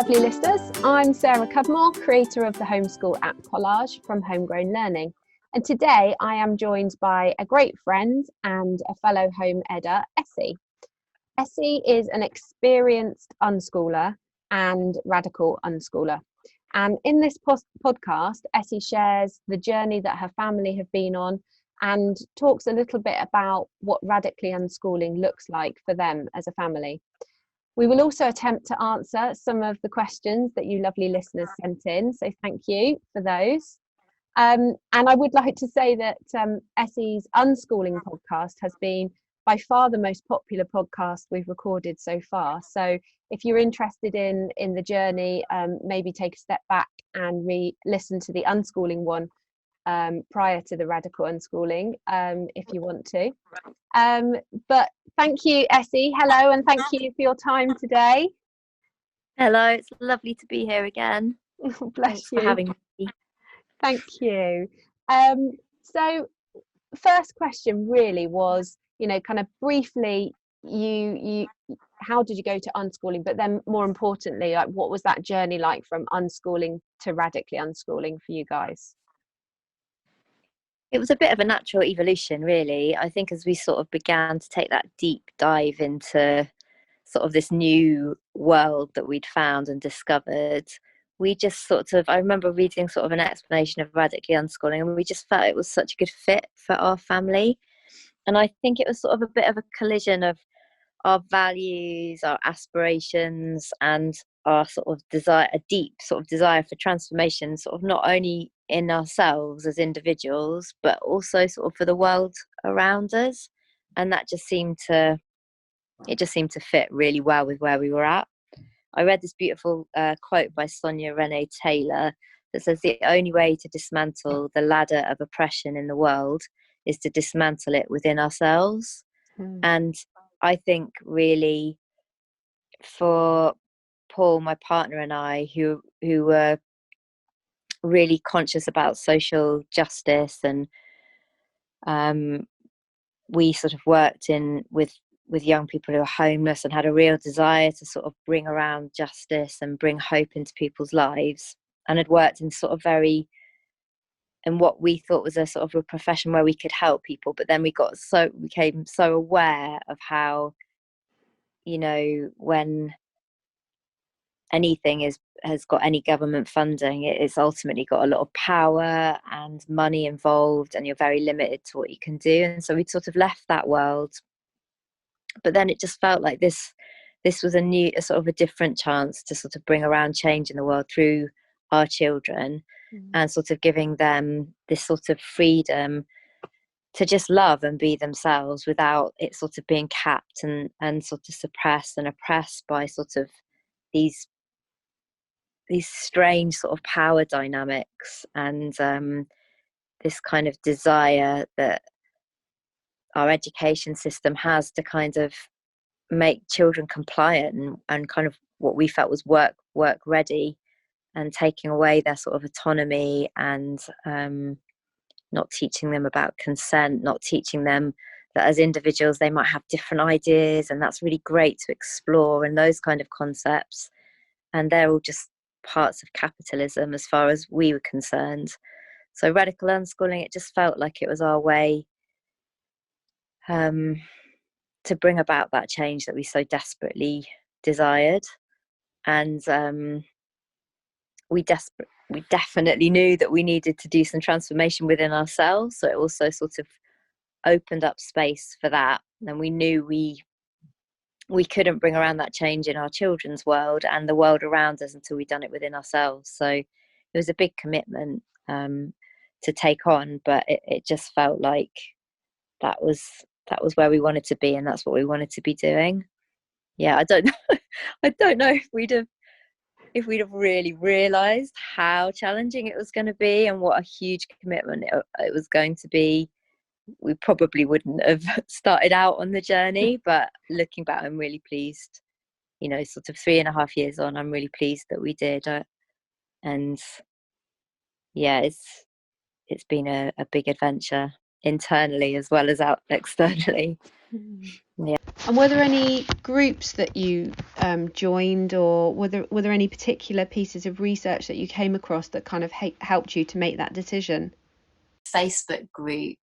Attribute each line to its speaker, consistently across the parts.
Speaker 1: lovely listeners. I'm Sarah Cudmore, creator of the homeschool app Collage from Homegrown Learning. And today I am joined by a great friend and a fellow home edder, Essie. Essie is an experienced unschooler and radical unschooler. And in this podcast, Essie shares the journey that her family have been on and talks a little bit about what radically unschooling looks like for them as a family. We will also attempt to answer some of the questions that you lovely listeners sent in, so thank you for those. And I would like to say that Essie's Unschooling podcast has been by far the most popular podcast we've recorded so far. So if you're interested in the journey, maybe take a step back and re-listen to the unschooling one prior to the radical unschooling, if you want to. But thank you, Essie. Hello, and thank you for your time today.
Speaker 2: Hello, it's lovely to be here again.
Speaker 1: Bless
Speaker 2: Thanks
Speaker 1: you
Speaker 2: for having me.
Speaker 1: Thank you. So first question really was, kind of briefly, you how did you go to unschooling, but then more importantly, like, what was that journey like from unschooling to radically unschooling for you guys?
Speaker 2: It was a bit of a natural evolution, really. I think as we sort of began to take that deep dive into sort of this new world that we'd found and discovered, we just I remember reading sort of an explanation of radically unschooling, and we just felt it was such a good fit for our family. And I think it was sort of a bit of a collision of our values, our aspirations, and our sort of desire, a deep sort of desire for transformation, sort of not only in ourselves as individuals, but also sort of for the world around us. And that just seemed to fit really well with where we were at. I read this beautiful quote by Sonia Renee Taylor that says, "The only way to dismantle the ladder of oppression in the world is to dismantle it within ourselves." And I think really for Paul, my partner, and I, who were really conscious about social justice, and we sort of worked with young people who are homeless and had a real desire to sort of bring around justice and bring hope into people's lives, and had worked in sort of in what we thought was a sort of a profession where we could help people. But then we became so aware of how, when anything has got any government funding, it's ultimately got a lot of power and money involved, and you're very limited to what you can do. And so we'd sort of left that world, but then it just felt like this was a sort of a different chance to sort of bring around change in the world through our children, and sort of giving them this sort of freedom to just love and be themselves without it sort of being capped and sort of suppressed and oppressed by sort of these strange sort of power dynamics, and this kind of desire that our education system has to kind of make children compliant and kind of what we felt was work ready, and taking away their sort of autonomy, and not teaching them about consent, not teaching them that as individuals they might have different ideas, and that's really great to explore, and those kind of concepts, and they're all just parts of capitalism as far as we were concerned. So radical unschooling, it just felt like it was our way to bring about that change that we so desperately desired. And we definitely knew that we needed to do some transformation within ourselves, so it also sort of opened up space for that. And we knew we couldn't bring around that change in our children's world and the world around us until we'd done it within ourselves. So it was a big commitment to take on, but it just felt like that was where we wanted to be, and that's what we wanted to be doing. I don't know if we'd have really realized how challenging it was going to be and what a huge commitment it was going to be. We probably wouldn't have started out on the journey, but looking back, I'm really pleased. Sort of 3.5 years on, I'm really pleased that we did. And yeah, it's been a big adventure internally as well as out externally. Yeah.
Speaker 1: And were there any groups that you joined, or were there any particular pieces of research that you came across that kind of helped you to make that decision?
Speaker 3: Facebook group,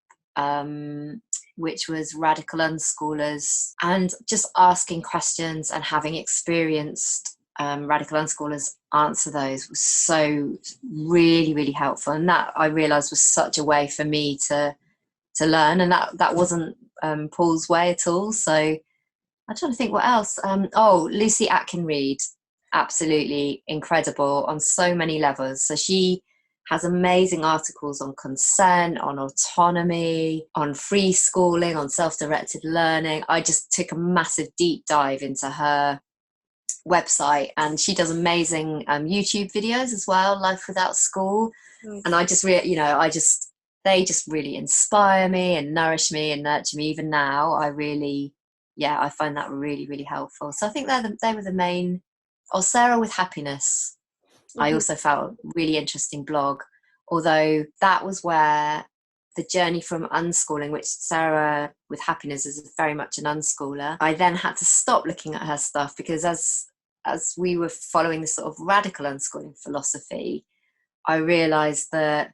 Speaker 3: which was Radical Unschoolers, and just asking questions and having experienced Radical Unschoolers answer those was so really helpful, and that I realised was such a way for me to learn, and that wasn't Paul's way at all. So I'm trying to think what else. Lucy Atkin-Reid, absolutely incredible on so many levels. So she has amazing articles on consent, on autonomy, on free schooling, on self-directed learning. I just took a massive deep dive into her website, and she does amazing YouTube videos as well, Life Without School. Nice. And I just they just really inspire me and nourish me and nurture me. Even now, I find that really helpful. So I think they were the main. Sarah with Happiness, I also felt really interesting blog, although that was where the journey from unschooling, which Sarah with Happiness is very much an unschooler, I then had to stop looking at her stuff, because as we were following this sort of radical unschooling philosophy, I realised that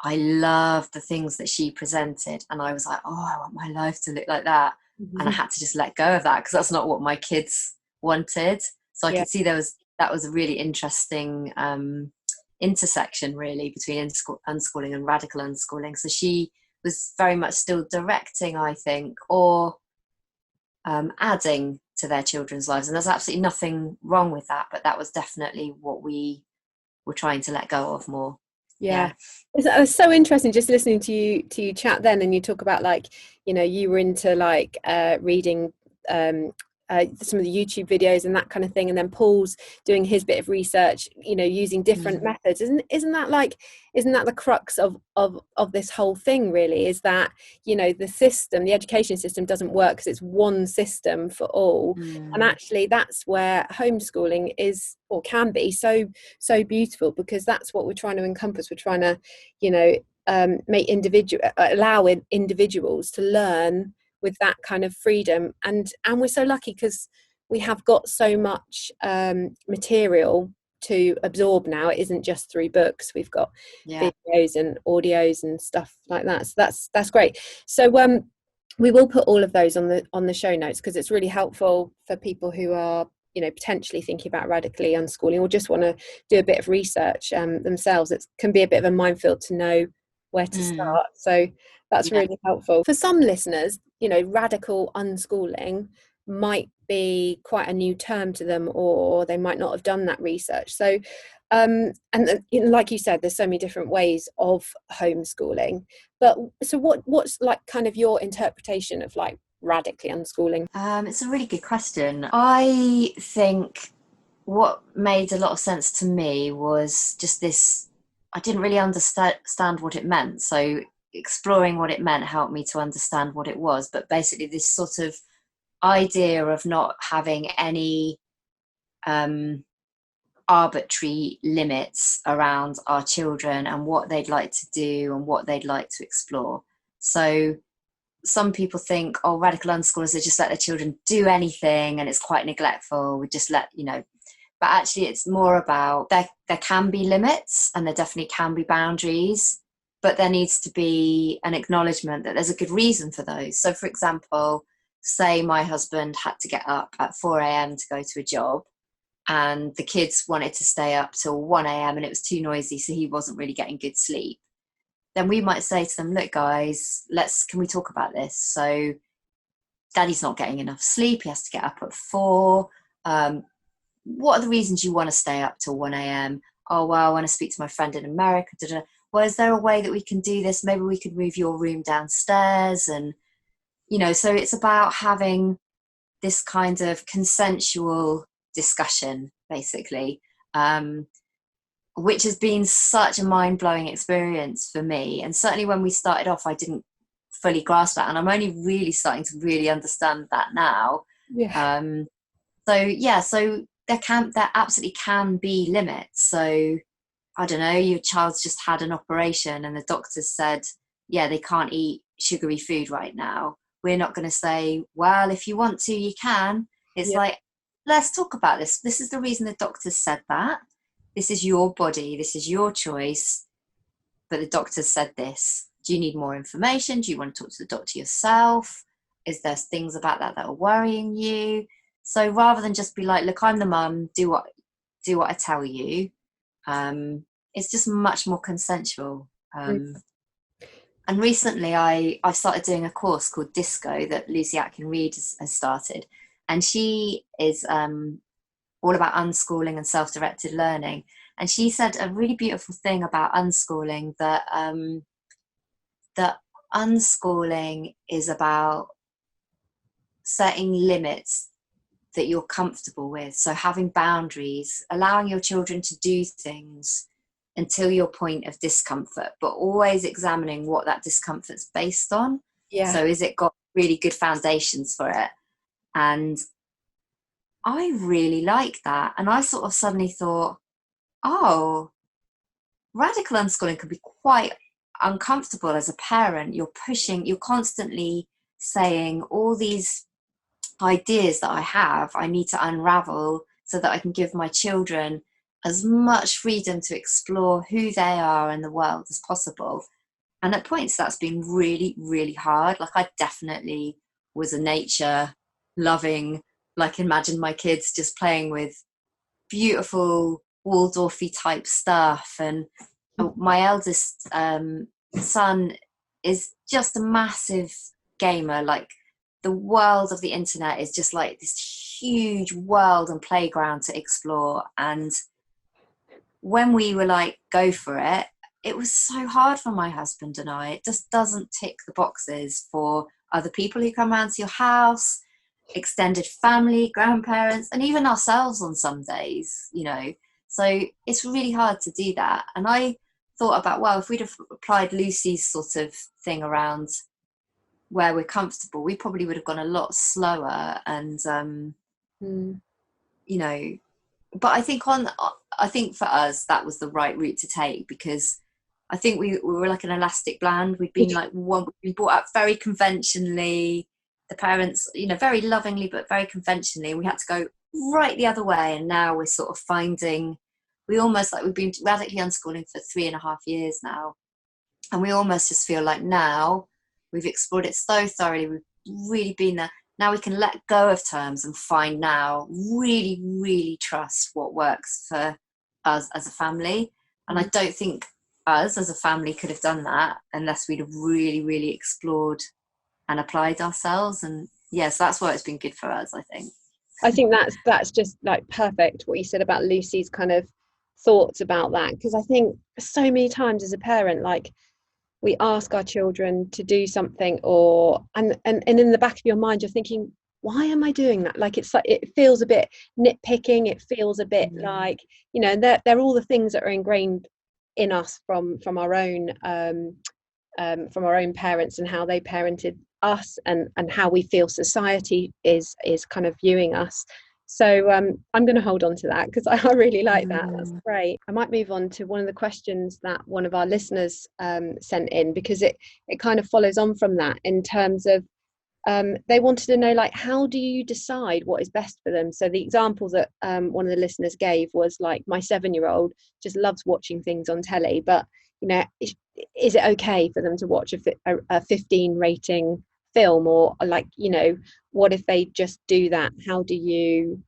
Speaker 3: I loved the things that she presented, and I was like, oh, I want my life to look like that. And I had to just let go of that, because that's not what my kids wanted. So I could see that was a really interesting intersection, really, between unschooling and radical unschooling. So she was very much still directing, I think, or adding to their children's lives. And there's absolutely nothing wrong with that, but that was definitely what we were trying to let go of more.
Speaker 1: Yeah. It's so interesting just listening to you chat then, and you talk about, like, you know, you were into like reading some of the YouTube videos and that kind of thing, and then Paul's doing his bit of research, you know, using different methods. Isn't that the crux of this whole thing, really, is that, you know, the education system doesn't work because it's one system for all. And actually that's where homeschooling is, or can be, so beautiful, because that's what we're trying to encompass. We're trying to, you know, allow individuals to learn with that kind of freedom, and we're so lucky because we have got so much material to absorb now. It isn't just through books, we've got videos and audios and stuff like that, so that's great. So we will put all of those on the show notes, because it's really helpful for people who are, you know, potentially thinking about radically unschooling, or just want to do a bit of research themselves. It can be a bit of a minefield to know where to start, so that's really helpful for some listeners. You know, radical unschooling might be quite a new term to them, or they might not have done that research. So and like you said, there's so many different ways of homeschooling, but so what's like kind of your interpretation of like radically unschooling?
Speaker 3: It's a really good question. I think what made a lot of sense to me was just this, I didn't really understand what it meant, so exploring what it meant helped me to understand what it was. But basically this sort of idea of not having any arbitrary limits around our children and what they'd like to do and what they'd like to explore. So some people think, oh, radical unschoolers, they just let their children do anything and it's quite neglectful. We just let, you know, but actually it's more about there can be limits and there definitely can be boundaries, but there needs to be an acknowledgement that there's a good reason for those. So for example, say my husband had to get up at 4 a.m. to go to a job, and the kids wanted to stay up till 1 a.m. and it was too noisy, so he wasn't really getting good sleep. Then we might say to them, look guys, can we talk about this? So daddy's not getting enough sleep, he has to get up at 4. What are the reasons you want to stay up till 1 a.m? Oh, well, I want to speak to my friend in America. Well, is there a way that we can do this? Maybe we could move your room downstairs. And, you know, so it's about having this kind of consensual discussion, basically, which has been such a mind-blowing experience for me. And certainly when we started off, I didn't fully grasp that. And I'm only really starting to really understand that now. So there absolutely can be limits. So I don't know, your child's just had an operation and the doctors said, yeah, they can't eat sugary food right now, we're not going to say, well, if you want to, you can. It's like, let's talk about this. This is the reason the doctors said that. This is your body. This is your choice. But the doctors said this. Do you need more information? Do you want to talk to the doctor yourself? Is there things about that are worrying you? So rather than just be like, look, I'm the mum, do what I tell you, it's just much more consensual. And recently I've started doing a course called Disco that Lucy Atkin-Reid has started. And she is all about unschooling and self-directed learning. And she said a really beautiful thing about unschooling, that that unschooling is about setting limits that you're comfortable with. So having boundaries, allowing your children to do things until your point of discomfort, but always examining what that discomfort's based on. So is it got really good foundations for it? And I really like that. And I sort of suddenly thought, oh, radical unschooling can be quite uncomfortable as a parent. You're constantly saying all these ideas that I need to unravel so that I can give my children as much freedom to explore who they are in the world as possible. And at points that's been really, really hard. Like, I definitely was a nature loving, like, imagine my kids just playing with beautiful Waldorfy type stuff. And my eldest son is just a massive gamer. Like, the world of the internet is just like this huge world and playground to explore. And when we were like, go for it, it was so hard for my husband and I. It just doesn't tick the boxes for other people who come around to your house, extended family, grandparents, and even ourselves on some days, you know. So it's really hard to do that. And I thought about, well, if we'd have applied Lucy's sort of thing around where we're comfortable, we probably would have gone a lot slower. And you know, but I think for us that was the right route to take, because I think we were like an elastic band. We'd been brought up very conventionally, the parents, you know, very lovingly but very conventionally. We had to go right the other way, and now we're sort of finding, we've been radically unschooling for 3.5 years now, and we almost just feel like now we've explored it so thoroughly, we've really been there. Now we can let go of terms and really, really trust what works for us as a family. And I don't think us as a family could have done that unless we'd have really, really explored and applied ourselves. And yes, that's why it's been good for us, I think.
Speaker 1: I think that's just like perfect what you said about Lucy's kind of thoughts about that, because I think so many times as a parent, like, we ask our children to do something, and in the back of your mind you're thinking, why am I doing that? Like, it's like, it feels a bit nitpicking, it feels a bit like, you know, they're all the things that are ingrained in us from our own parents and how they parented us, and how we feel society is kind of viewing us. So I'm going to hold on to that, because I really like that. That's great. I might move on to one of the questions that one of our listeners sent in, because it kind of follows on from that, in terms of they wanted to know, like, how do you decide what is best for them? So the example that one of the listeners gave was like, my 7-year-old just loves watching things on telly, but, you know, is it okay for them to watch a 15 rating film, or, like, you know, what if they just do that? How do you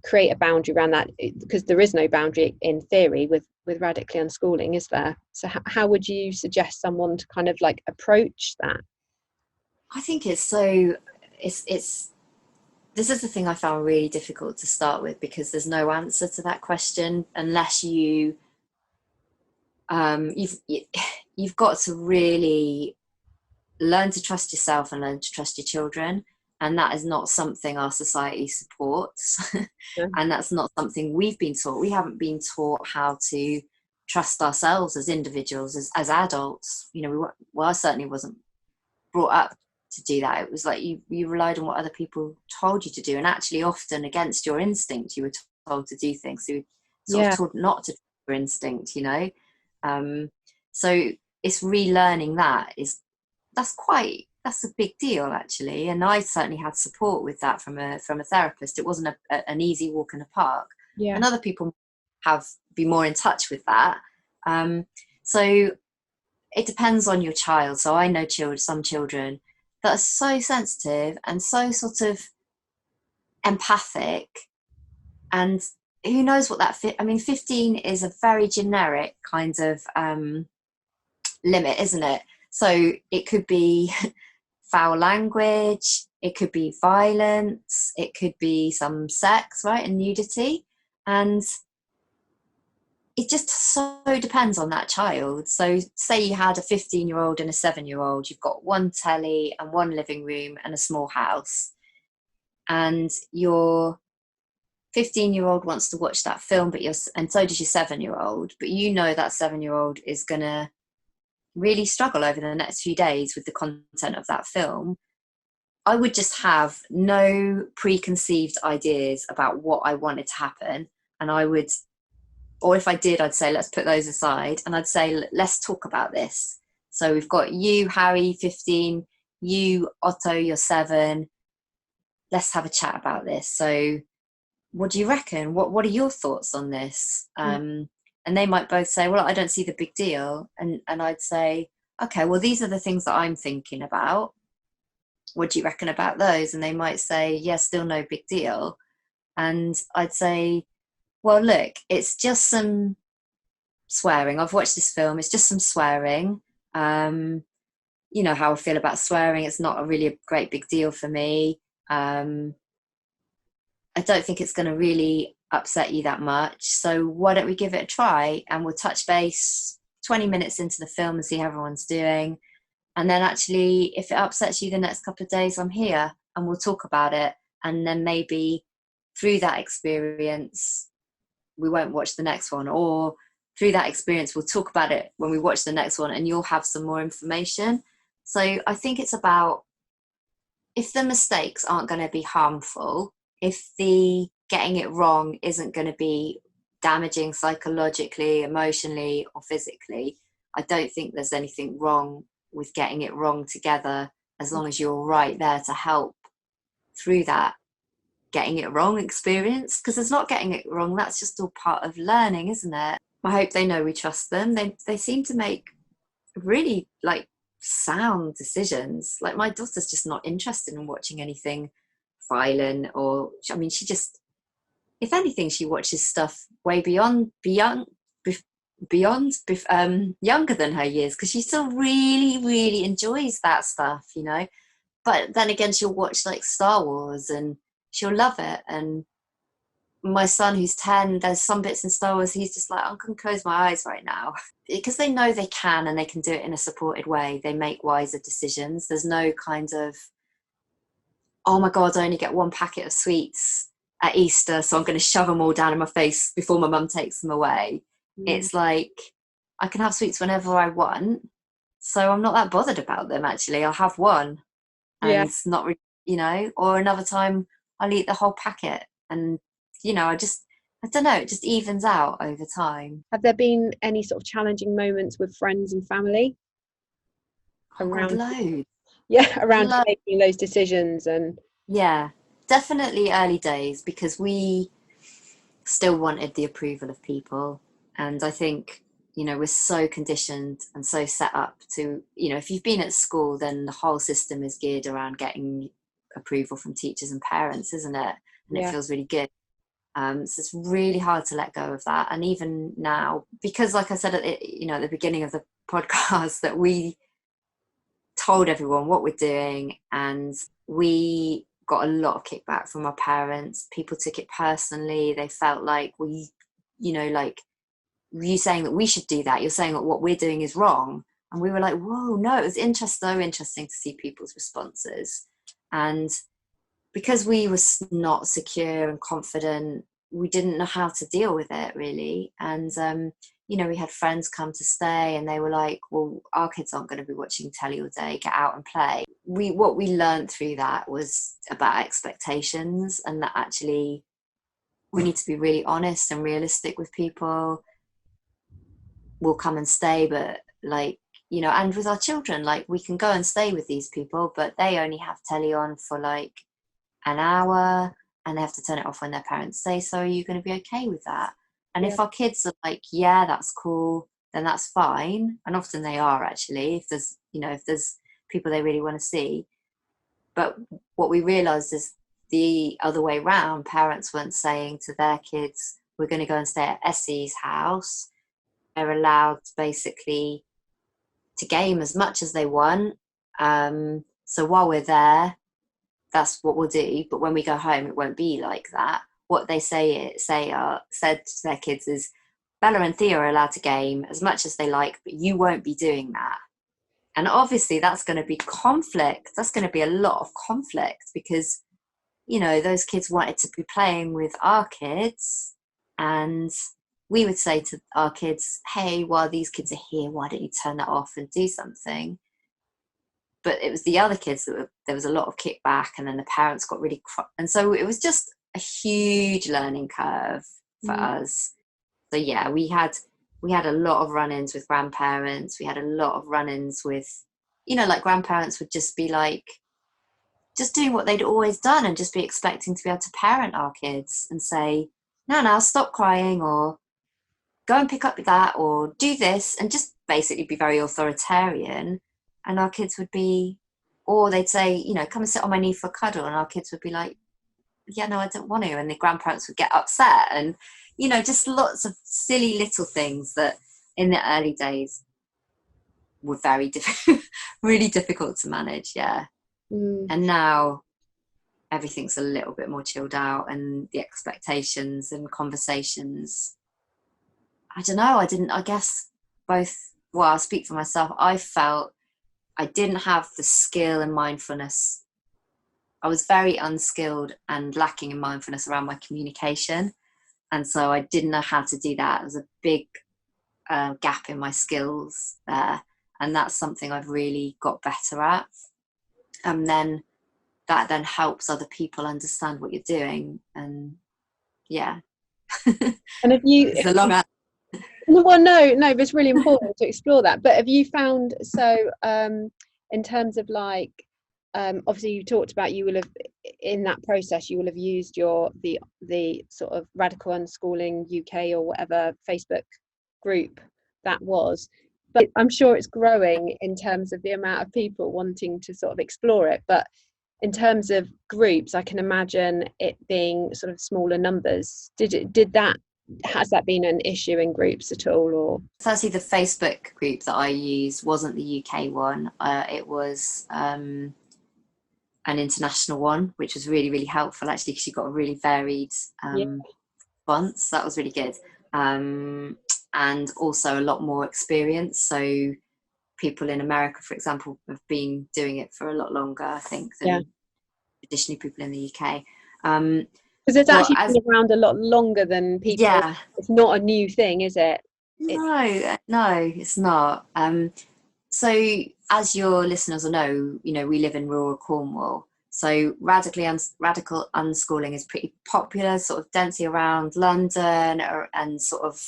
Speaker 1: create a boundary around that? Because there is no boundary in theory with radically unschooling, is there? So how would you suggest someone to kind of like approach that?
Speaker 3: I think it's this is the thing I found really difficult to start with, because there's no answer to that question unless you've got to really learn to trust yourself and learn to trust your children. And that is not something our society supports. And that's not something we've been taught. We haven't been taught how to trust ourselves as individuals, as adults. You know, I certainly wasn't brought up to do that. It was like you relied on what other people told you to do, and actually often against your instinct you were told to do things. So you were sort of told not to do your instinct, you know. So it's relearning that is that's a big deal actually. And I certainly had support with that from a therapist. It wasn't an easy walk in the park.
Speaker 1: Yeah.
Speaker 3: And other people be more in touch with that. So it depends on your child. So I know some children that are so sensitive and so sort of empathic, and who knows what that 15 is a very generic kind of limit, isn't it? So it could be foul language, it could be violence, it could be some sex, right, and nudity. And it just so depends on that child. So say you had a 15-year-old and a 7-year-old, you've got one telly and one living room and a small house, and your 15-year-old wants to watch that film, and so does your 7-year-old, but you know that 7-year-old is going to really struggle over the next few days with the content of that film. I would just have no preconceived ideas about what I wanted to happen, and or if I did, I'd say, let's put those aside, and I'd say, let's talk about this. So we've got you, Harry, 15, you, Otto, you're 7. Let's have a chat about this. So what do you reckon? What are your thoughts on this? And they might both say, well, I don't see the big deal. And I'd say, okay, well, these are the things that I'm thinking about. What do you reckon about those? And they might say, yeah, still no big deal. And I'd say, well, look, it's just some swearing. I've watched this film. It's just some swearing. You know how I feel about swearing. It's not really a great big deal for me. I don't think it's going to really upset you that much. So why don't we give it a try, and we'll touch base 20 minutes into the film and see how everyone's doing. And then actually, if it upsets you the next couple of days, I'm here and we'll talk about it. And then maybe through that experience, we won't watch the next one, or through that experience, we'll talk about it when we watch the next one and you'll have some more information. So I think it's about, if the mistakes aren't going to be harmful, if the getting it wrong isn't going to be damaging psychologically, emotionally, or physically, I don't think there's anything wrong with getting it wrong together, as long as you're right there to help through that getting it wrong experience. Because it's not getting it wrong, that's just all part of learning, isn't it? I hope they know we trust them. They seem to make really sound decisions. Like, my daughter's just not interested in watching anything violent, or she just, if anything, she watches stuff way beyond younger than her years, because she still really enjoys that stuff, but then again, she'll watch Star Wars and she'll love it. And my son, who's 10, there's some bits in Star Wars he's just like, I'm gonna close my eyes right now, because they know they can, and they can do it in a supported way. They make wiser decisions. There's no kind of, oh my god, I only get one packet of sweets at Easter, so I'm going to shove them all down in my face before my mum takes them away. It's like, I can have sweets whenever I want, so I'm not that bothered about them. Actually, I'll have one, and not or another time I'll eat the whole packet. And I don't know, it just evens out over time.
Speaker 1: Have there been any sort of challenging moments with friends and family
Speaker 3: around loads?
Speaker 1: Around making those decisions? And
Speaker 3: definitely early days, because we still wanted the approval of people. And I think, we're so conditioned and so set up to, if you've been at school, then the whole system is geared around getting approval from teachers and parents, isn't it? And it feels really good. So it's really hard to let go of that. And even now, because like I said at the beginning of the podcast, that we told everyone what we're doing, and we got a lot of kickback from our parents. People took it personally. They felt like, well, you saying that we should do that, you're saying that what we're doing is wrong. And we were like, whoa, no. It was so interesting to see people's responses. And because we were not secure and confident, we didn't know how to deal with it, really. And we had friends come to stay, and they were like, well, our kids aren't going to be watching telly all day, get out and play. What we learned through that was about expectations, and that actually we need to be really honest and realistic with people. We'll come and stay, but and with our children, like, we can go and stay with these people, but they only have telly on for like an hour, and they have to turn it off when their parents say so. Are you going to be okay with that? And if our kids are like, yeah, that's cool, then that's fine. And often they are, actually, if there's people they really want to see. But what we realized is the other way round. Parents weren't saying to their kids, we're going to go and stay at Essie's house. They're allowed basically to game as much as they want. So while we're there, that's what we'll do. But when we go home, it won't be like that. What they said to their kids is, Bella and Thea are allowed to game as much as they like, but you won't be doing that. And obviously that's going to be conflict. That's going to be a lot of conflict, because, those kids wanted to be playing with our kids, and we would say to our kids, hey, while these kids are here, why don't you turn that off and do something? But it was the other kids there was a lot of kickback, and then the parents got really and so it was just a huge learning curve for us. So yeah, we had a lot of run-ins with grandparents. We had a lot of run-ins with, like, grandparents would just be like, just doing what they'd always done, and just be expecting to be able to parent our kids and say, no, stop crying, or go and pick up that, or do this, and just basically be very authoritarian. And our kids would be, or they'd say, come and sit on my knee for a cuddle, and our kids would be like, yeah, no, I don't want to. And the grandparents would get upset, and just lots of silly little things that in the early days were very really difficult to manage. Yeah. And now everything's a little bit more chilled out, and the expectations and conversations, I don't know, I guess both, well, I'll speak for myself. I felt I didn't have the skill and mindfulness. I was very unskilled and lacking in mindfulness around my communication. And so I didn't know how to do that. There was a big gap in my skills there. And that's something I've really got better at. And then that then helps other people understand what you're doing. And yeah.
Speaker 1: And have you...
Speaker 3: It's a long answer.
Speaker 1: Well, no, but it's really important to explore that. But have you found, so in terms of like, obviously you talked about, you will have, in that process, you will have used the sort of Radical Unschooling UK or whatever Facebook group that was. But I'm sure it's growing in terms of the amount of people wanting to sort of explore it. But in terms of groups, I can imagine it being sort of smaller numbers. Has that been an issue in groups at all? Or
Speaker 3: firstly, the Facebook group that I used wasn't the UK one. It was an international one, which was really, really helpful, actually, because you got a really varied response. That was really good. And also a lot more experience. So people in America, for example, have been doing it for a lot longer, I think, than traditionally people in the UK.
Speaker 1: Because it's actually been around a lot longer than people.
Speaker 3: Yeah.
Speaker 1: It's not a new thing, is it?
Speaker 3: No, it's not. So as your listeners will know, we live in rural Cornwall. So radical unschooling is pretty popular, sort of densely around London, and sort of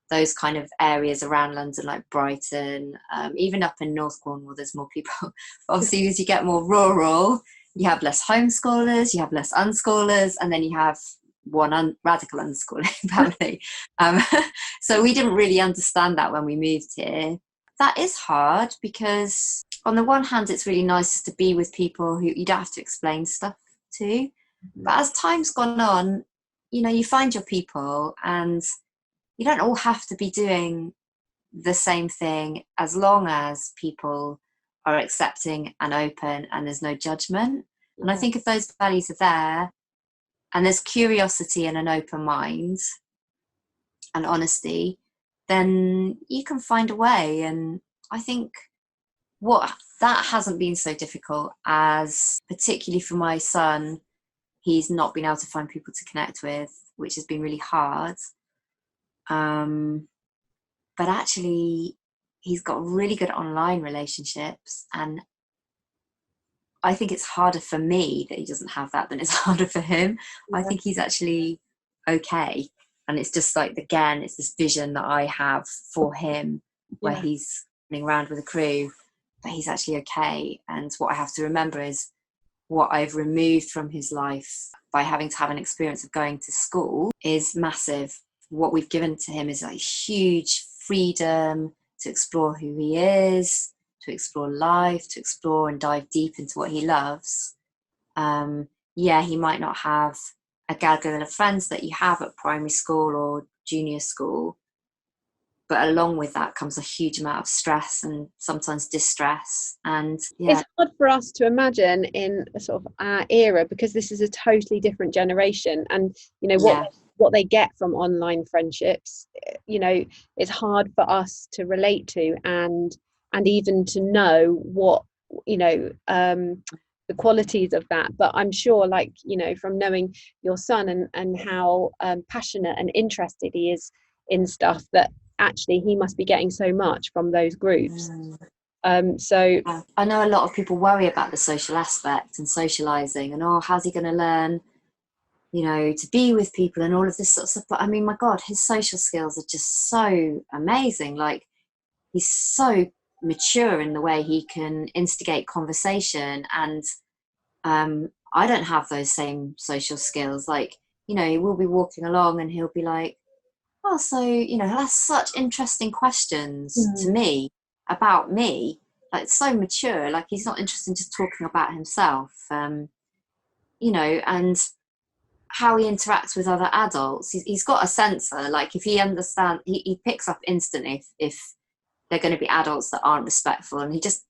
Speaker 3: those kind of areas around London, like Brighton. Even up in North Cornwall, there's more people. Obviously, as you get more rural, you have less homeschoolers, you have less unschoolers, and then you have one radical unschooling family. So we didn't really understand that when we moved here. That is hard, because on the one hand, it's really nice to be with people who you don't have to explain stuff to. But as time's gone on, you find your people, and you don't all have to be doing the same thing, as long as people are accepting and open and there's no judgment. And I think if those values are there, and there's curiosity and an open mind and honesty, then you can find a way. And I think that hasn't been so difficult, as particularly for my son, he's not been able to find people to connect with, which has been really hard. But actually, he's got really good online relationships, and I think it's harder for me that he doesn't have that than it's harder for him. I think he's actually okay. And it's just like, again, it's this vision that I have for him, where he's running around with a crew, but he's actually okay. And what I have to remember is what I've removed from his life by having to have an experience of going to school is massive. What we've given to him is like huge freedom to explore who he is, to explore life, to explore and dive deep into what he loves. He might not have a gaggle of friends that you have at primary school or junior school, but along with that comes a huge amount of stress and sometimes distress. And
Speaker 1: it's hard for us to imagine in a sort of our era, because this is a totally different generation, and what they get from online friendships, it's hard for us to relate to and even to know what the qualities of that. But I'm sure, from knowing your son and how passionate and interested he is in stuff, that actually he must be getting so much from those groups.
Speaker 3: I know a lot of people worry about the social aspect and socializing, and how's he going to learn to be with people and all of this sort of stuff. But I mean, my God, his social skills are just so amazing. Like, he's so mature in the way he can instigate conversation, and I don't have those same social skills. Like, we'll be walking along and he'll be like, oh, so he'll ask such interesting questions to me about me, like so mature. Like, he's not interested in just talking about himself, and how he interacts with other adults. He's got a sensor. Like, if he understands, he picks up instantly if they're going to be adults that aren't respectful, and he just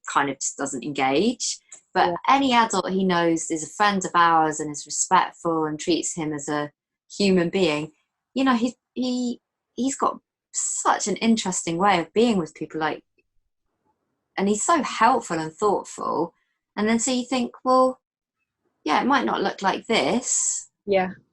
Speaker 3: doesn't engage. But any adult he knows is a friend of ours and is respectful and treats him as a human being, he's got such an interesting way of being with people, like, and he's so helpful and thoughtful. And then so you think, well, yeah, it might not look like this,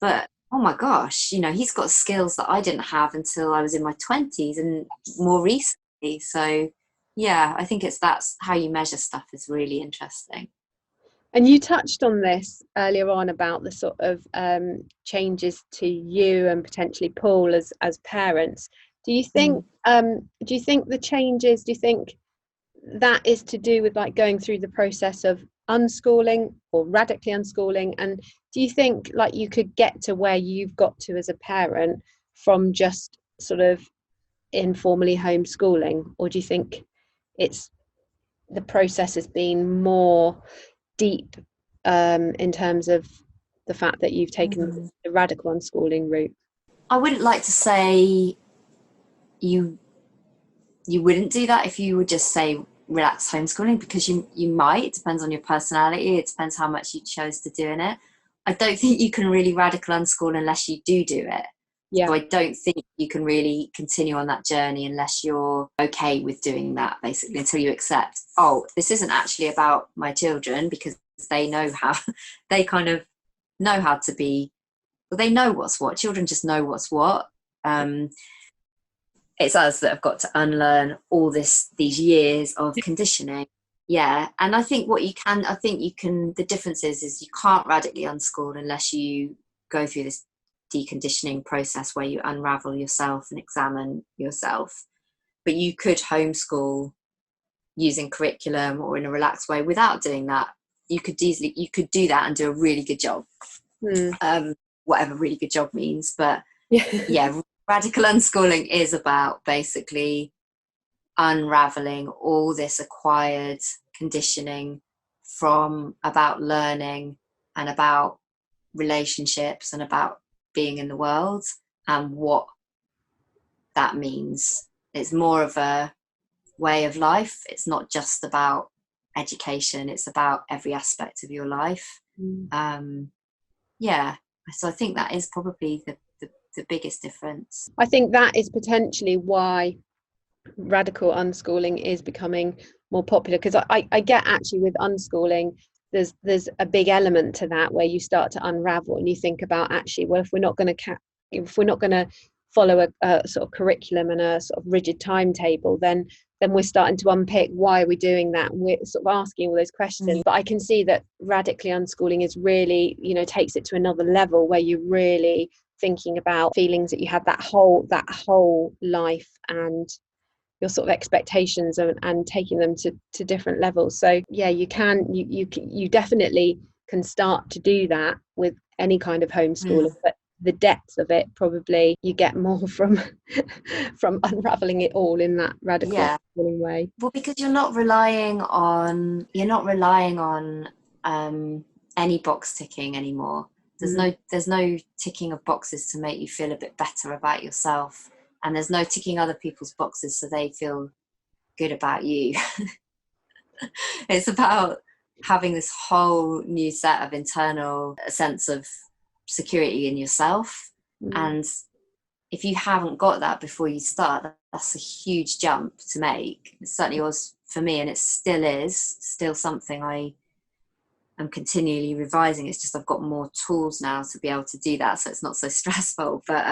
Speaker 3: but oh my gosh, he's got skills that I didn't have until I was in my 20s and more recently. So yeah, I think that's how you measure stuff is really interesting.
Speaker 1: And you touched on this earlier on about the sort of changes to you and potentially Paul as parents. Do you think the changes, do you think that is to do with like going through the process of unschooling or radically unschooling? And do you think like you could get to where you've got to as a parent from just sort of informally homeschooling, or do you think it's the process has been more deep in terms of the fact that you've taken the radical unschooling route?
Speaker 3: I wouldn't like to say you wouldn't do that if you would just say relaxed homeschooling, because you might. It depends on your personality. It depends how much you chose to do in it. I don't think you can really radical unschool unless you do it. So I don't think you can really continue on that journey unless you're okay with doing that, basically, until you accept, oh, this isn't actually about my children, because they know how, they kind of know how to be, well, they know what's what. Children just know what's what. It's us that have got to unlearn all these years of conditioning. Yeah. And I think the difference is you can't radically unschool unless you go through this deconditioning process where you unravel yourself and examine yourself. But you could homeschool using curriculum or in a relaxed way without doing that. You could do that and do a really good job. Whatever really good job means. But yeah, radical unschooling is about basically unraveling all this acquired conditioning from about learning and about relationships and about being in the world and what that means. It's more of a way of life. It's not just about education, it's about every aspect of your life. So I think that is probably the biggest difference.
Speaker 1: I think that is potentially why radical unschooling is becoming more popular, because I get actually with unschooling there's a big element to that where you start to unravel and you think about, actually, well, if we're not going to follow a sort of curriculum and a sort of rigid timetable, then we're starting to unpick why are we doing that, and we're sort of asking all those questions. But I can see that radically unschooling is really, takes it to another level where you're really thinking about feelings that you had that whole life, and sort of expectations and taking them to different levels. So yeah, you definitely can start to do that with any kind of homeschooling, but the depth of it, probably you get more from unraveling it all in that radical homeschooling way.
Speaker 3: Well, because you're not relying on any box ticking anymore. There's no ticking of boxes to make you feel a bit better about yourself, and there's no ticking other people's boxes so they feel good about you. It's about having this whole new set of internal sense of security in yourself. And if you haven't got that before you start, that's a huge jump to make. It certainly was for me, and it still is still something I am continually revising. It's just I've got more tools now to be able to do that, so it's not so stressful. But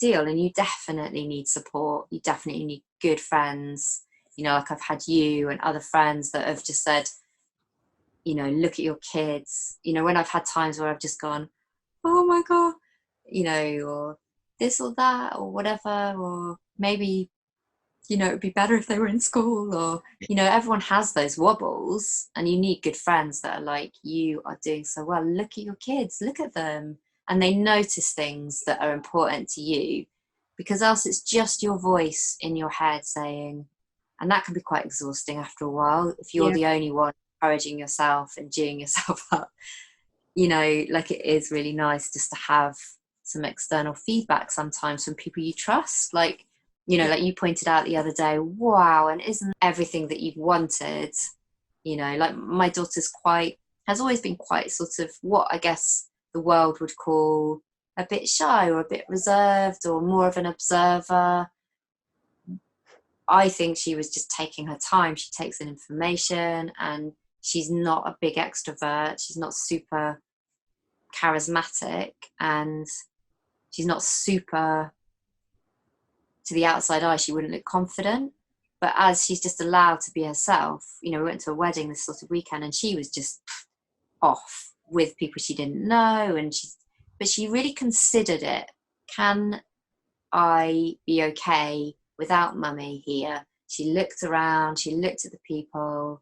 Speaker 3: deal, and you definitely need support. You definitely need good friends. Like I've had you and other friends that have just said, look at your kids. When I've had times where I've just gone, oh my God, or this or that or whatever, or maybe, it would be better if they were in school, or, everyone has those wobbles, and you need good friends that are like, you are doing so well. Look at your kids, look at them. And they notice things that are important to you, because else it's just your voice in your head saying, and that can be quite exhausting after a while if you're the only one encouraging yourself and geeing yourself up. Like it is really nice just to have some external feedback sometimes from people you trust. Like, like you pointed out the other day, wow, and isn't everything that you've wanted? Like my daughter's has always been quite sort of what I guess the world would call a bit shy or a bit reserved or more of an observer. I think she was just taking her time. She takes in information, and she's not a big extrovert. She's not super charismatic, and she's not super, to the outside eye, she wouldn't look confident. But as she's just allowed to be herself, we went to a wedding this sort of weekend, and she was just off with people she didn't know, but she really considered it. Can I be okay without mummy here? She looked around, she looked at the people,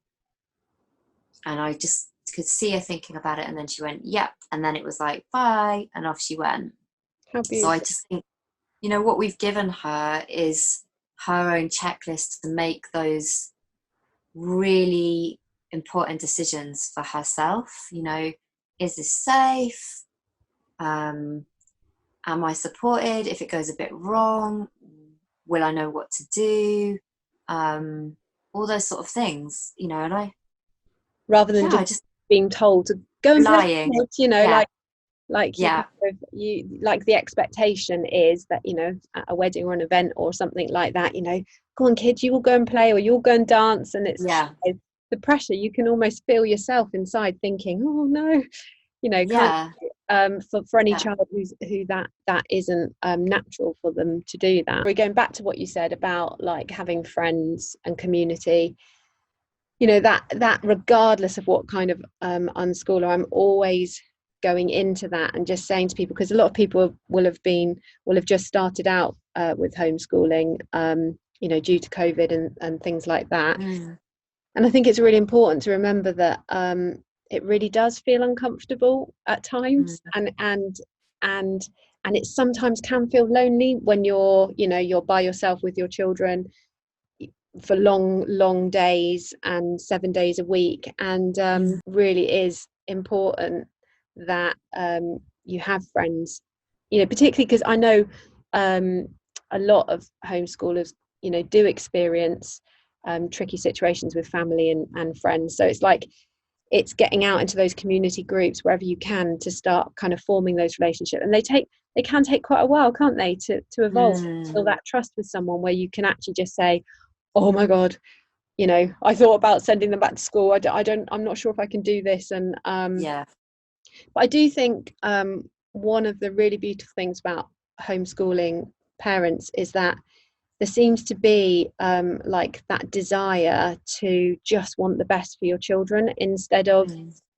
Speaker 3: and I just could see her thinking about it, and then she went, yep, and then it was like, bye, and off she went. So I just think, what we've given her is her own checklist to make those really important decisions for herself. Is this safe? Am I supported? If it goes a bit wrong, will I know what to do? All those sort of things, and I, rather than
Speaker 1: just being told to go and play, like the expectation is that, at a wedding or an event or something like that, go on kids, you will go and play, or you'll go and dance, and it's the pressure. You can almost feel yourself inside thinking, oh no, for any child who that isn't natural for them to do that. We're going back to what you said about like having friends and community, that regardless of what kind of unschooler, I'm always going into that and just saying to people, because a lot of people will have just started out with homeschooling, due to COVID and things like that. And I think it's really important to remember that it really does feel uncomfortable at times, and it sometimes can feel lonely when you're by yourself with your children for long days and 7 days a week, and really is important that you have friends, particularly because I know a lot of homeschoolers do experience tricky situations with family and friends. So it's getting out into those community groups wherever you can to start kind of forming those relationships, and they can take quite a while, can't they, to evolve, build that trust with someone where you can actually just say, oh my God, I thought about sending them back to school. I'm not sure if I can do this. And but I do think one of the really beautiful things about homeschooling parents is that there seems to be like that desire to just want the best for your children, instead of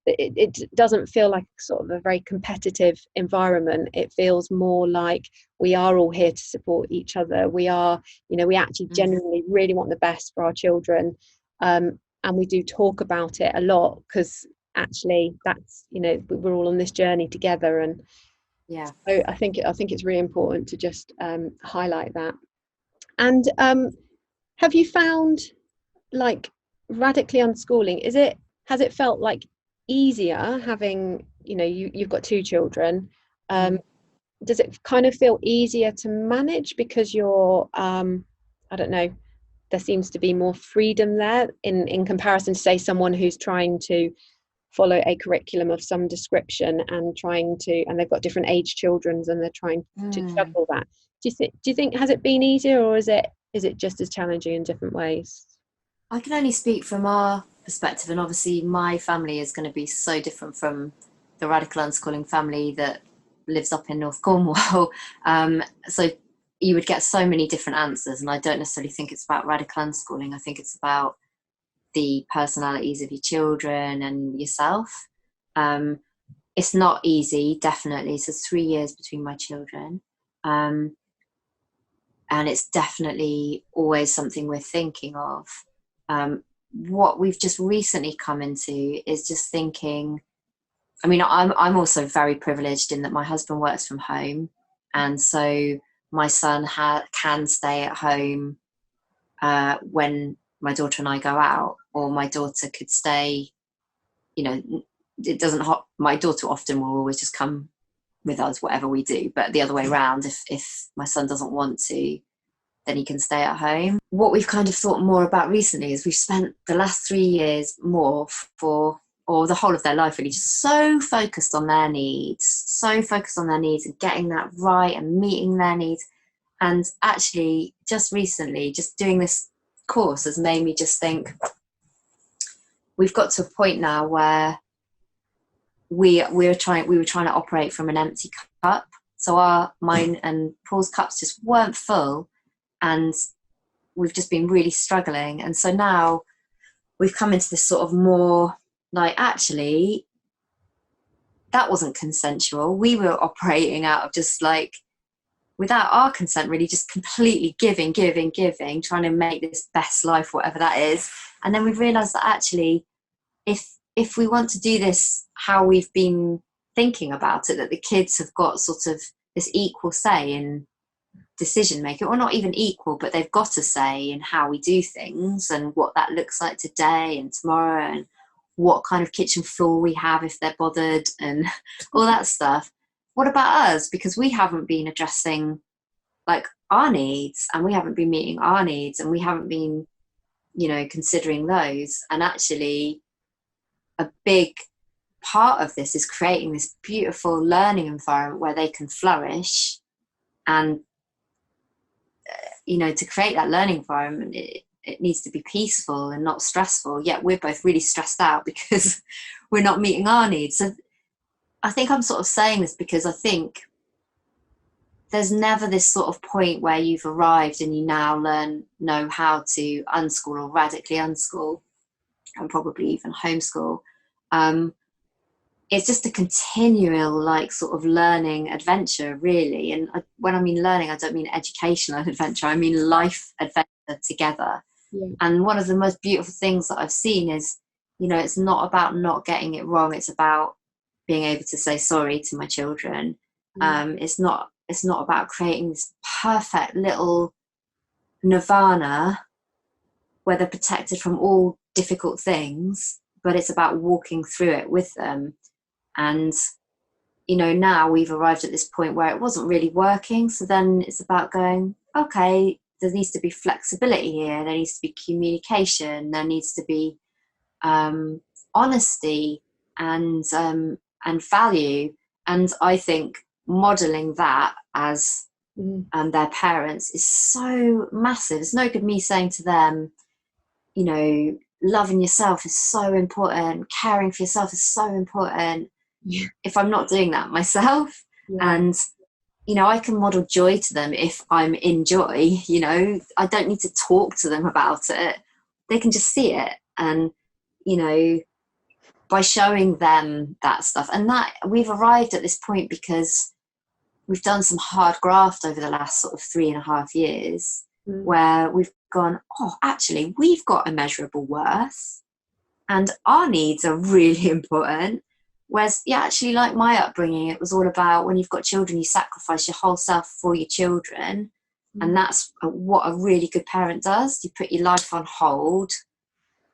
Speaker 1: it doesn't feel like sort of a very competitive environment. It feels more like we are all here to support each other. We are, we actually genuinely really want the best for our children, and we do talk about it a lot, because actually that's, we're all on this journey together. And
Speaker 3: yeah,
Speaker 1: so I think it's really important to just highlight that. And have you found, like, radically unschooling, has it felt like easier having, you've got two children? Does it kind of feel easier to manage because you're I don't know, there seems to be more freedom there in comparison to, say, someone who's trying to follow a curriculum of some description and they've got different age children and they're trying to juggle that? Do you think has it been easier, or is it just as challenging in different ways?
Speaker 3: I can only speak from our perspective, and obviously my family is going to be so different from the radical unschooling family that lives up in North Cornwall. So you would get so many different answers, and I don't necessarily think it's about radical unschooling. I think it's about the personalities of your children and yourself. It's not easy, definitely. So it's 3 years between my children. And it's definitely always something we're thinking of. What we've just recently come into is just thinking, I mean, I'm also very privileged in that my husband works from home, and so my son can stay at home when my daughter and I go out, or my daughter could stay, it doesn't, my daughter often will always just come with us, whatever we do, but the other way around, if my son doesn't want to, then he can stay at home. What we've kind of thought more about recently is we've spent the last 3 years more or the whole of their life really, just so focused on their needs and getting that right and meeting their needs. And actually, just recently, just doing this course has made me just think, we've got to a point now where we were trying to operate from an empty cup. So mine and Paul's cups just weren't full, and we've just been really struggling. And so now we've come into this sort of more like, actually, that wasn't consensual. We were operating out of just like, without our consent, really just completely giving, trying to make this best life, whatever that is. And then we've realised that actually, if we want to do this how we've been thinking about it, that the kids have got sort of this equal say in decision making, or not even equal, but they've got a say in how we do things and what that looks like today and tomorrow, and what kind of kitchen floor we have if they're bothered, and all that stuff. What about us? Because we haven't been addressing like our needs, and we haven't been meeting our needs, and we haven't been, considering those. And actually, a big part of this is creating this beautiful learning environment where they can flourish. And to create that learning environment, it needs to be peaceful and not stressful. Yet we're both really stressed out because we're not meeting our needs. So I think I'm sort of saying this because I think there's never this sort of point where you've arrived and you now know how to unschool or radically unschool, and probably even homeschool. It's just a continual like sort of learning adventure, really. And when I mean learning, I don't mean educational adventure, I mean life adventure together. Yeah. And one of the most beautiful things that I've seen is, it's not about not getting it wrong, it's about being able to say sorry to my children. It's not about creating this perfect little nirvana where they're protected from all difficult things, but it's about walking through it with them. And now we've arrived at this point where it wasn't really working, so then it's about going, okay, there needs to be flexibility here, there needs to be communication, there needs to be honesty and value. And I think modeling that as their parents is so massive. It's no good me saying to them, loving yourself is so important, caring for yourself is so important, if I'm not doing that myself. And I can model joy to them if I'm in joy. I don't need to talk to them about it, they can just see it. And by showing them that stuff. And that we've arrived at this point because we've done some hard graft over the last sort of 3.5 years, where we've gone, oh, actually, we've got immeasurable worth and our needs are really important. Whereas, yeah, actually, like my upbringing, it was all about when you've got children, you sacrifice your whole self for your children. And that's what a really good parent does. You put your life on hold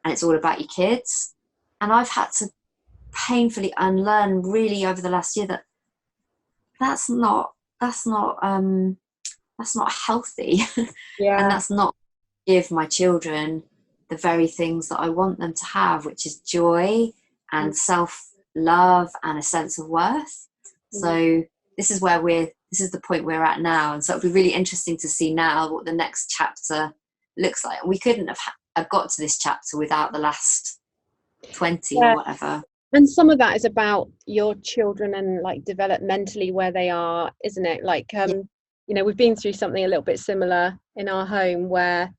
Speaker 3: and it's all about your kids. And I've had to painfully unlearn really over the last year that that's not healthy.
Speaker 1: Yeah.
Speaker 3: And that's not give my children the very things that I want them to have, which is joy and self-love and a sense of worth. So this is the point we're at now. And so it'll be really interesting to see now what the next chapter looks like. And we couldn't have got to this chapter without the last 20 or whatever.
Speaker 1: And some of that is about your children and like developmentally where they are, isn't it? Like, you know, we've been through something a little bit similar in our home where,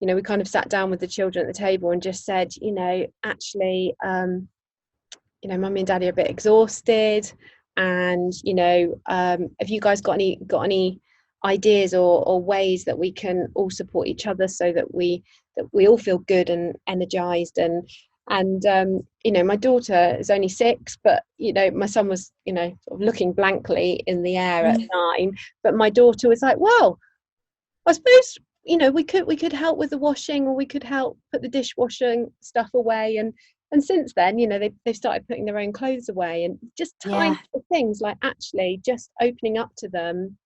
Speaker 1: you know, we kind of sat down with the children at the table and just said, you know, actually, you know, mummy and daddy are a bit exhausted, and, you know, have you guys got any ideas or ways that we can all support each other so that we all feel good and energized. And you know, my daughter is only 6, but, you know, my son was, you know, sort of looking blankly in the air at 9, but my daughter was like, well, I suppose, you know, we could help with the washing, or we could help put the dishwashing stuff away. And since then, you know, they've started putting their own clothes away, and just tiny things like actually just opening up to them.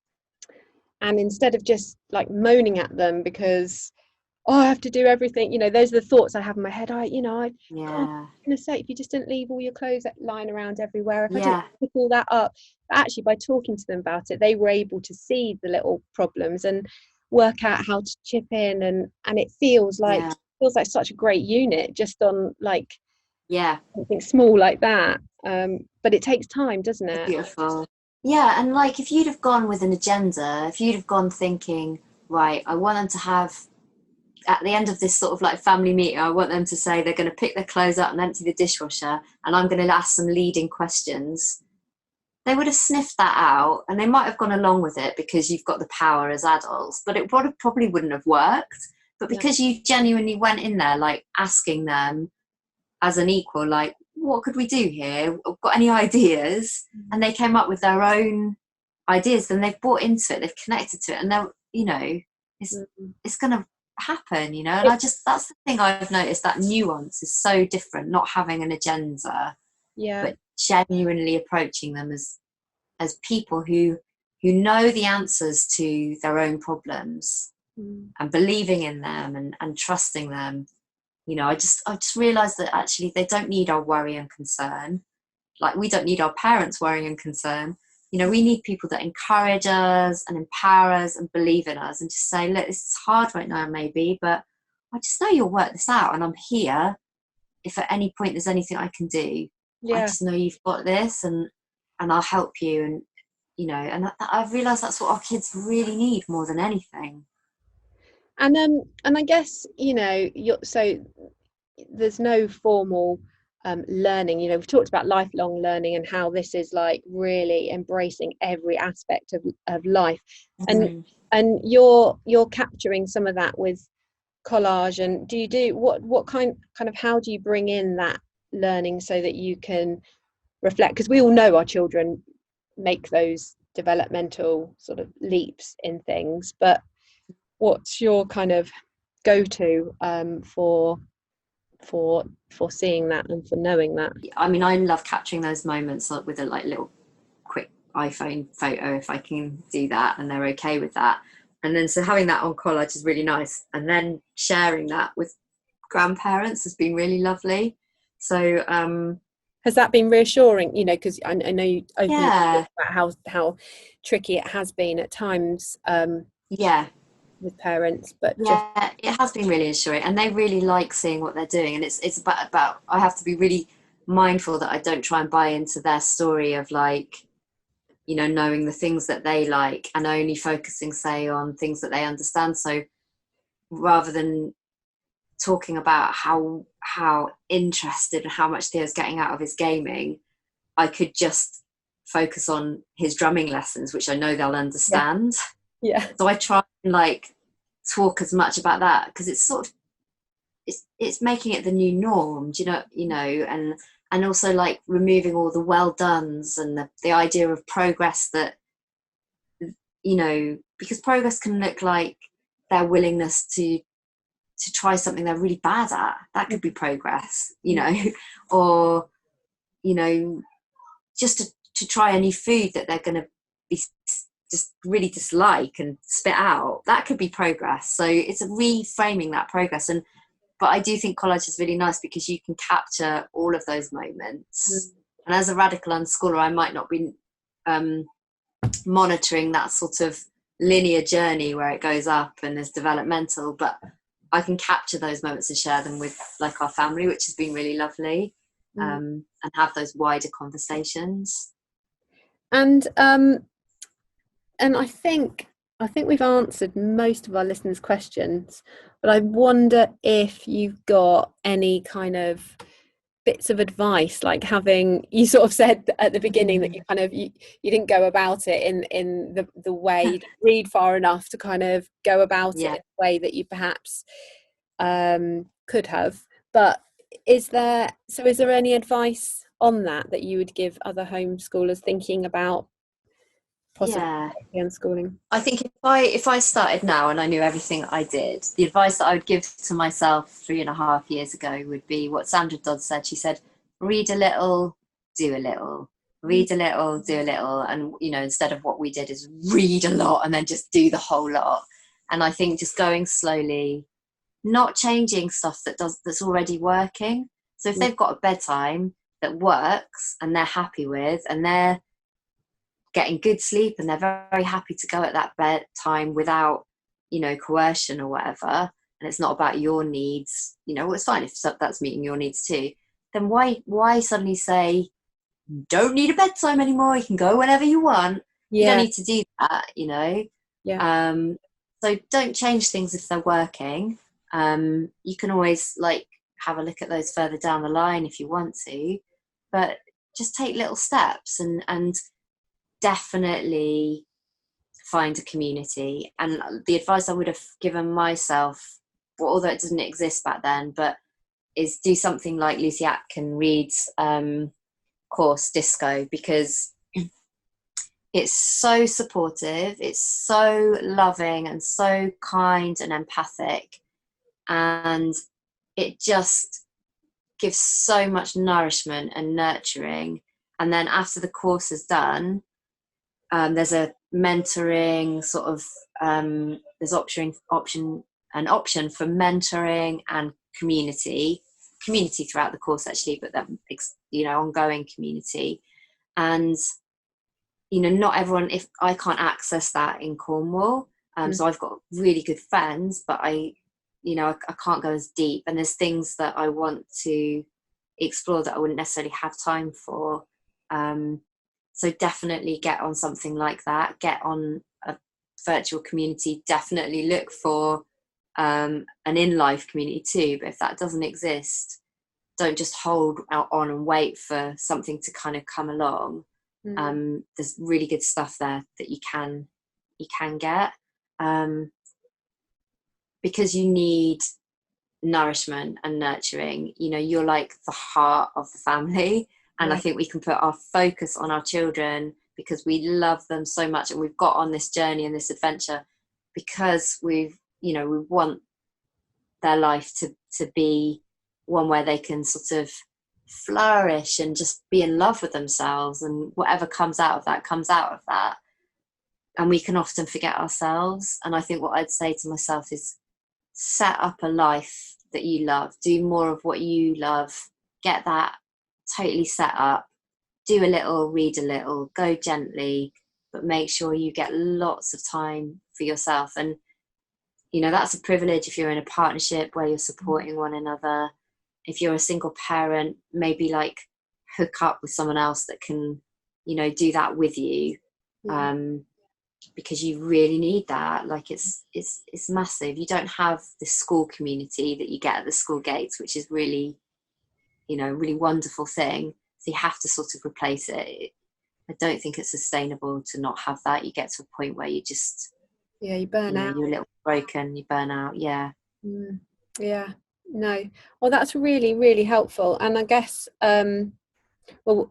Speaker 1: And instead of just like moaning at them because, oh, I have to do everything, you know, those are the thoughts I have in my head. God, I'm gonna say, if you just didn't leave all your clothes lying around everywhere, if I didn't pick all that up. But actually, by talking to them about it, they were able to see the little problems and work out how to chip in, and it feels like such a great unit just on like something small like that. But it takes time, doesn't it?
Speaker 3: Beautiful. Yeah, and like if you'd have gone with an agenda, if you'd have gone thinking, right, I want them to have, at the end of this sort of like family meeting, I want them to say they're going to pick their clothes up and empty the dishwasher, and I'm going to ask some leading questions, they would have sniffed that out, and they might have gone along with it because you've got the power as adults, but it probably wouldn't have worked. But because you genuinely went in there like asking them as an equal, like, what could we do here? Got any ideas? And they came up with their own ideas, then they've bought into it, they've connected to it, and they're, you know, it's going to happen, you know. And that's the thing I've noticed, that nuance is so different, not having an agenda, but genuinely approaching them as people who know the answers to their own problems, and believing in them and trusting them. You know, I just realised that actually they don't need our worry and concern. Like, we don't need our parents' worrying and concern. You know, we need people that encourage us and empower us and believe in us, and just say, look, this is hard right now maybe, but I just know you'll work this out, and I'm here if at any point there's anything I can do. I just know you've got this, and I'll help you. And, you know, and I've realised that's what our kids really need more than anything.
Speaker 1: And I guess, you know, so there's no formal learning. You know, we've talked about lifelong learning and how this is like really embracing every aspect of life. And you're capturing some of that with collage. And do you do what kind of how do you bring in that learning so that you can reflect? Because we all know our children make those developmental sort of leaps in things, but what's your kind of go-to for seeing that and for knowing that?
Speaker 3: I mean, I love capturing those moments with a like little quick iPhone photo, if I can do that and they're okay with that. And then so having that on collage is really nice, and then sharing that with grandparents has been really lovely. So
Speaker 1: has that been reassuring, you know, because I know you openly talk about how tricky it has been at times with parents, but
Speaker 3: it has been really reassuring, and they really like seeing what they're doing. And it's about I have to be really mindful that I don't try and buy into their story of like, you know, knowing the things that they like and only focusing, say, on things that they understand. So rather than talking about how interested and how much Theo's getting out of his gaming, I could just focus on his drumming lessons, which I know they'll understand.
Speaker 1: Yeah.
Speaker 3: So I try and like talk as much about that, because it's sort of it's making it the new norm, do you know, and also like removing all the well dones and the idea of progress, that, you know, because progress can look like their willingness to try something they're really bad at. That could be progress, you know, or, you know, just to try a new food that they're going to be just really dislike and spit out. That could be progress. So it's reframing that progress. But I do think collage is really nice because you can capture all of those moments. And as a radical unschooler, I might not be monitoring that sort of linear journey where it goes up and is developmental, but I can capture those moments and share them with like our family, which has been really lovely, and have those wider conversations.
Speaker 1: And I think we've answered most of our listeners' questions, but I wonder if you've got any kind of bits of advice, like having, you sort of said at the beginning that you kind of you didn't go about it in the way, you didn't read far enough to kind of go about it in a way that you perhaps could have. But is there any advice on that you would give other homeschoolers thinking about possibly unschooling?
Speaker 3: I think if I started now and I knew everything I did, the advice that I would give to myself 3.5 years ago would be what Sandra Dodd said. She said, read a little, do a little. Read a little, do a little. And, you know, instead of what we did is read a lot and then just do the whole lot. And I think just going slowly, not changing stuff that's already working. So if they've got a bedtime that works and they're happy with, and they're getting good sleep and they're very happy to go at that bedtime without, you know, coercion or whatever, and it's not about your needs, you know, well, it's fine if that's meeting your needs too, then why suddenly say don't need a bedtime anymore, you can go whenever you want? You don't need to do that, you know. So don't change things if they're working. You can always like have a look at those further down the line if you want to, but just take little steps and definitely find a community. And the advice I would have given myself, well, although it didn't exist back then, but is do something like Lucy Atkin Reed's course Disco, because it's so supportive, it's so loving and so kind and empathic, and it just gives so much nourishment and nurturing. And then after the course is done, there's a mentoring sort of there's an option for mentoring and community throughout the course actually, but that, you know, ongoing community. And, you know, not everyone, if I can't access that in Cornwall, so I've got really good friends, but I can't go as deep, and there's things that I want to explore that I wouldn't necessarily have time for. So definitely get on something like that, get on a virtual community, definitely look for an in-life community too, but if that doesn't exist, don't just hold out on and wait for something to kind of come along. There's really good stuff there that you can get, because you need nourishment and nurturing. You know, you're like the heart of the family, and I think we can put our focus on our children because we love them so much, and we've got on this journey and this adventure because we want their life to be one where they can sort of flourish and just be in love with themselves, and whatever comes out of that. And we can often forget ourselves. And I think what I'd say to myself is set up a life that you love, do more of what you love, get that totally set up, do a little, read a little, go gently, but make sure you get lots of time for yourself. And, you know, that's a privilege if you're in a partnership where you're supporting one another. If you're a single parent, maybe like hook up with someone else that can, you know, do that with you. because you really need that. Like it's massive. You don't have the school community that you get at the school gates, which is really, really wonderful thing. So you have to sort of replace it. I don't think it's sustainable to not have that. You get to a point where you just,
Speaker 1: you burn out.
Speaker 3: You're a little broken, you burn out. Yeah.
Speaker 1: Yeah. No. Well, that's really, really helpful. And I guess, well,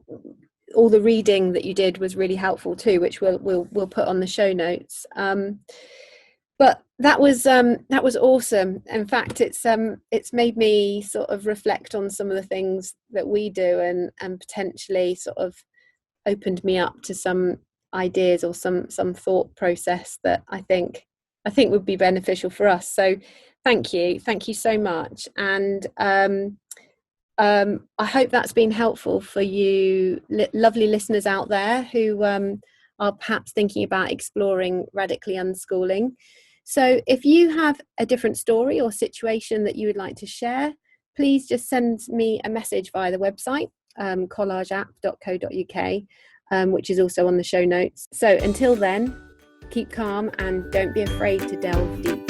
Speaker 1: all the reading that you did was really helpful too, which we'll put on the show notes. But that was awesome. In fact, it's made me sort of reflect on some of the things that we do, and potentially sort of opened me up to some ideas or some thought process that I think would be beneficial for us. So thank you so much. And I hope that's been helpful for you lovely listeners out there who are perhaps thinking about exploring radically unschooling. So if you have a different story or situation that you would like to share, please just send me a message via the website, collageapp.co.uk, which is also on the show notes. So until then, keep calm and don't be afraid to delve deep.